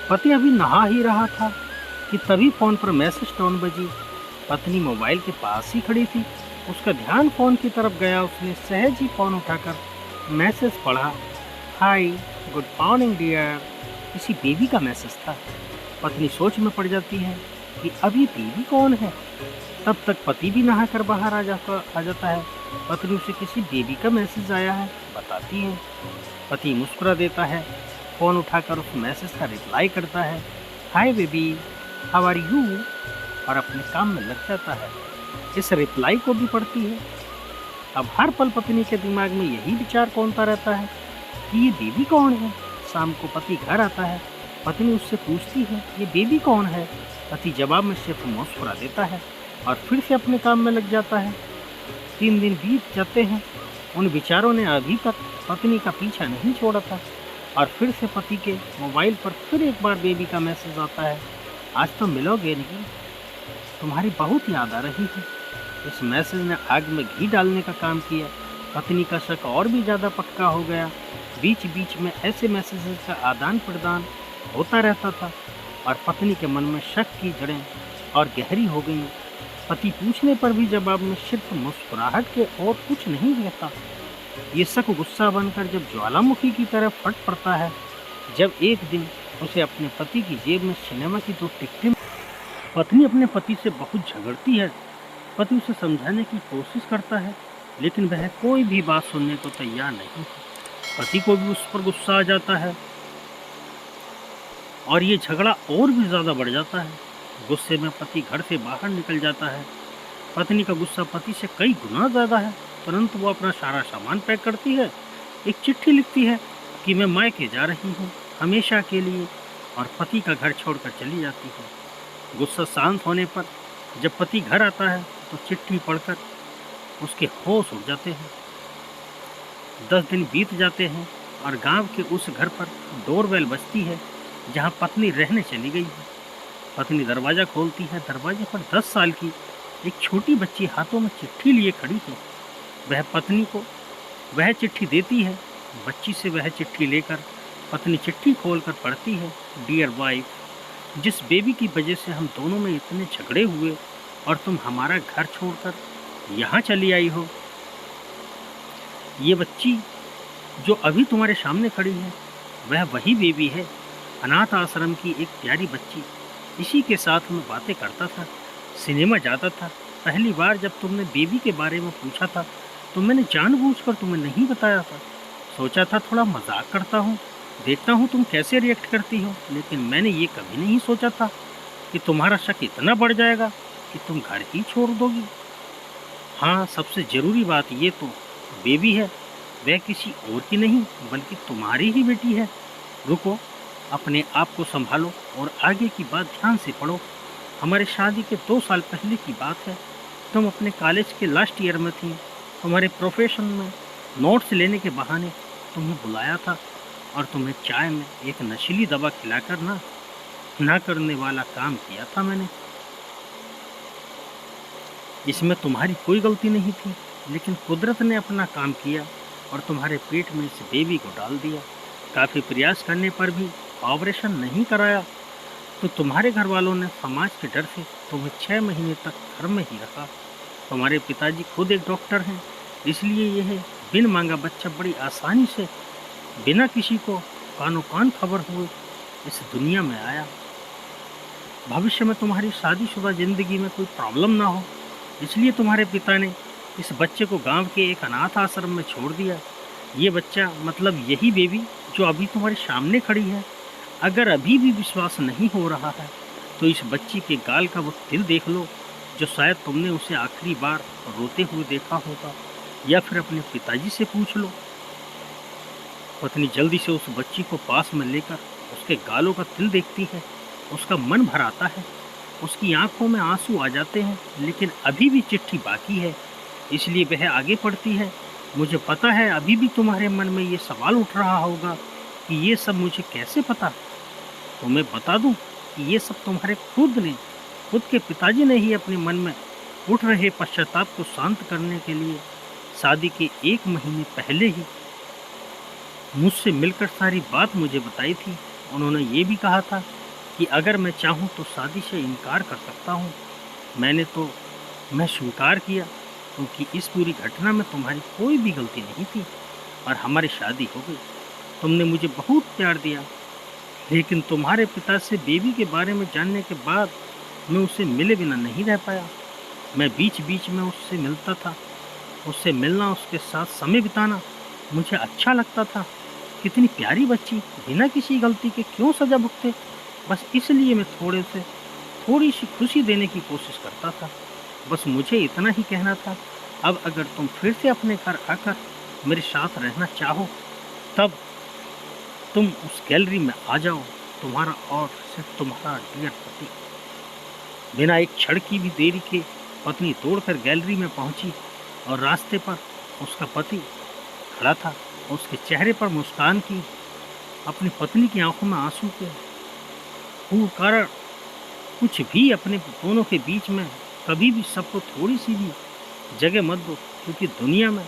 पति अभी नहा ही रहा था कि तभी फोन पर मैसेज टोन बजी। पत्नी मोबाइल के पास ही खड़ी थी। उसका ध्यान फोन की तरफ गया। उसने सहज ही फोन उठाकर मैसेज पढ़ा। हाय, गुड मॉर्निंग डियर। किसी बेबी का मैसेज था। पत्नी सोच में पड़ जाती है कि अब ये बेबी कौन है। तब तक पति भी नहाकर बाहर आ जाता है। पत्नी उसे किसी बेबी का मैसेज आया है बताती है। पति मुस्कुरा देता है। फ़ोन उठाकर उस मैसेज का रिप्लाई करता है, hi baby, how are you, और अपने काम में लग जाता है। इस रिप्लाई को भी पढ़ती है। अब हर पल पत्नी के दिमाग में यही विचार कौनता रहता है कि ये बेबी कौन है। शाम को पति घर आता है। पत्नी उससे पूछती है, ये बेबी कौन है। पति जवाब में सिर्फ मुस्कुरा देता है और फिर से अपने काम में लग जाता है। 3 दिन बीत जाते हैं। उन विचारों ने अभी तक पत्नी का पीछा नहीं छोड़ा था और फिर से पति के मोबाइल पर फिर एक बार बेबी का मैसेज आता है, आज तो मिलोगे नहीं, तुम्हारी बहुत याद आ रही है। इस मैसेज ने आग में घी डालने का काम किया। पत्नी का शक और भी ज़्यादा पक्का हो गया। बीच बीच में ऐसे मैसेजेस का आदान प्रदान होता रहता था और पत्नी के मन में शक की जड़ें और गहरी हो गईं। पति पूछने पर भी जवाब में सिर्फ मुस्कुराहट के और कुछ नहीं रहता। ये शक गुस्सा बनकर जब ज्वालामुखी की तरह फट पड़ता है। जब एक दिन उसे अपने पति की जेब में सिनेमा की 2 टिकटें। पत्नी अपने पति से बहुत झगड़ती है। पति उसे समझाने की कोशिश करता है लेकिन वह कोई भी बात सुनने को तैयार नहीं है। पति को भी उस पर गुस्सा आ जाता है और ये झगड़ा और भी ज़्यादा बढ़ जाता है। गुस्से में पति घर से बाहर निकल जाता है। पत्नी का गुस्सा पति से कई गुना ज़्यादा है, परंतु वो अपना सारा सामान पैक करती है। एक चिट्ठी लिखती है कि मैं मायके जा रही हूँ हमेशा के लिए, और पति का घर छोड़कर चली जाती है। गुस्सा शांत होने पर जब पति घर आता है तो चिट्ठी पढ़कर उसके होश उड़ जाते हैं। 10 दिन बीत जाते हैं और गांव के उस घर पर डोरबेल बजती है जहां पत्नी रहने चली गई है। पत्नी दरवाज़ा खोलती है। दरवाजे पर 10 साल की एक छोटी बच्ची हाथों में चिट्ठी लिए खड़ी है। वह पत्नी को वह चिट्ठी देती है। बच्ची से वह चिट्ठी लेकर पत्नी चिट्ठी खोलकर पढ़ती है, डियर वाइफ, जिस बेबी की वजह से हम दोनों में इतने झगड़े हुए और तुम हमारा घर छोड़कर यहाँ चली आई हो, ये बच्ची जो अभी तुम्हारे सामने खड़ी है वह वही बेबी है, अनाथ आश्रम की एक प्यारी बच्ची। इसी के साथ मैं बातें करता था, सिनेमा जाता था। पहली बार जब तुमने बेबी के बारे में पूछा था तो मैंने जानबूझकर तुम्हें नहीं बताया था। सोचा था थोड़ा मजाक करता हूँ, देखता हूँ तुम कैसे रिएक्ट करती हो, लेकिन मैंने ये कभी नहीं सोचा था कि तुम्हारा शक इतना बढ़ जाएगा कि तुम घर ही छोड़ दोगी। हाँ, सबसे ज़रूरी बात ये तो बेबी है वह किसी और की नहीं बल्कि तुम्हारी ही बेटी है। रुको, अपने आप को संभालो और आगे की बात ध्यान से पढ़ो। हमारे शादी के 2 साल पहले की बात है। तुम अपने कॉलेज के लास्ट ईयर में थी। तुम्हारे प्रोफेशन में नोट्स लेने के बहाने तुम्हें बुलाया था और तुम्हें चाय में एक नशीली दवा खिलाकर ना करने वाला काम किया था मैंने। इसमें तुम्हारी कोई गलती नहीं थी, लेकिन कुदरत ने अपना काम किया और तुम्हारे पेट में इस बेबी को डाल दिया। काफ़ी प्रयास करने पर भी ऑपरेशन नहीं कराया तो तुम्हारे घर वालों ने समाज के डर से तुम्हें 6 महीने तक घर में ही रखा। तुम्हारे पिताजी खुद एक डॉक्टर हैं, इसलिए यह बिन मांगा बच्चा बड़ी आसानी से बिना किसी को कानो कान खबर हुए इस दुनिया में आया। भविष्य में तुम्हारी शादीशुदा ज़िंदगी में कोई प्रॉब्लम ना हो, इसलिए तुम्हारे पिता ने इस बच्चे को गांव के एक अनाथ आश्रम में छोड़ दिया। ये बच्चा मतलब यही बेबी जो अभी तुम्हारे सामने खड़ी है। अगर अभी भी विश्वास नहीं हो रहा है तो इस बच्ची के गाल का वो तिल देख लो जो शायद तुमने उसे आखिरी बार रोते हुए देखा होगा, या फिर अपने पिताजी से पूछ लो। पत्नी जल्दी से उस बच्ची को पास में लेकर उसके गालों का तिल देखती है। उसका मन भर आता है, उसकी आंखों में आंसू आ जाते हैं, लेकिन अभी भी चिट्ठी बाकी है, इसलिए वह आगे पढ़ती है। मुझे पता है अभी भी तुम्हारे मन में ये सवाल उठ रहा होगा कि ये सब मुझे कैसे पता। तो मैं बता दूं कि ये सब तुम्हारे खुद के पिताजी ने ही अपने मन में उठ रहे पश्चाताप को शांत करने के लिए शादी के 1 महीने पहले ही मुझसे मिलकर सारी बात मुझे बताई थी। उन्होंने ये भी कहा था कि अगर मैं चाहूँ तो शादी से इनकार कर सकता हूँ। मैं स्वीकार किया, क्योंकि इस पूरी घटना में तुम्हारी कोई भी गलती नहीं थी और हमारी शादी हो गई। तुमने मुझे बहुत प्यार दिया, लेकिन तुम्हारे पिता से बेबी के बारे में जानने के बाद मैं उससे मिले बिना नहीं रह पाया। मैं बीच-बीच में उससे मिलता था। उससे मिलना, उसके साथ समय बिताना मुझे अच्छा लगता था। कितनी प्यारी बच्ची, बिना किसी गलती के क्यों सज़ा भुगते? बस इसलिए मैं थोड़ी-सी खुशी देने की कोशिश करता था। बस मुझे इतना ही कहना था। अब अगर तुम फिर से अपने घर आकर मेरे साथ रहना चाहो, तब तुम उस गैलरी में आ जाओ। तुम्हारा और सिर्फ तुम्हारा डियर पति। बिना एक क्षण की भी देरी के पत्नी दौड़कर गैलरी में पहुंची और रास्ते पर उसका पति खड़ा था। उसके चेहरे पर मुस्कान की, अपनी पत्नी की आंखों में आंसू के वो कारण कुछ भी अपने दोनों के बीच में कभी भी सबको थोड़ी सी भी जगह मत दो, क्योंकि दुनिया में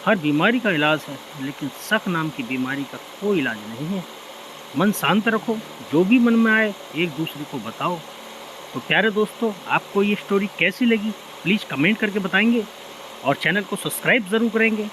हर बीमारी का इलाज है, लेकिन शक नाम की बीमारी का कोई इलाज नहीं है। मन शांत रखो, जो भी मन में आए एक दूसरे को बताओ। तो प्यारे दोस्तों, आपको ये स्टोरी कैसी लगी प्लीज़ कमेंट करके बताएंगे और चैनल को सब्सक्राइब ज़रूर करेंगे।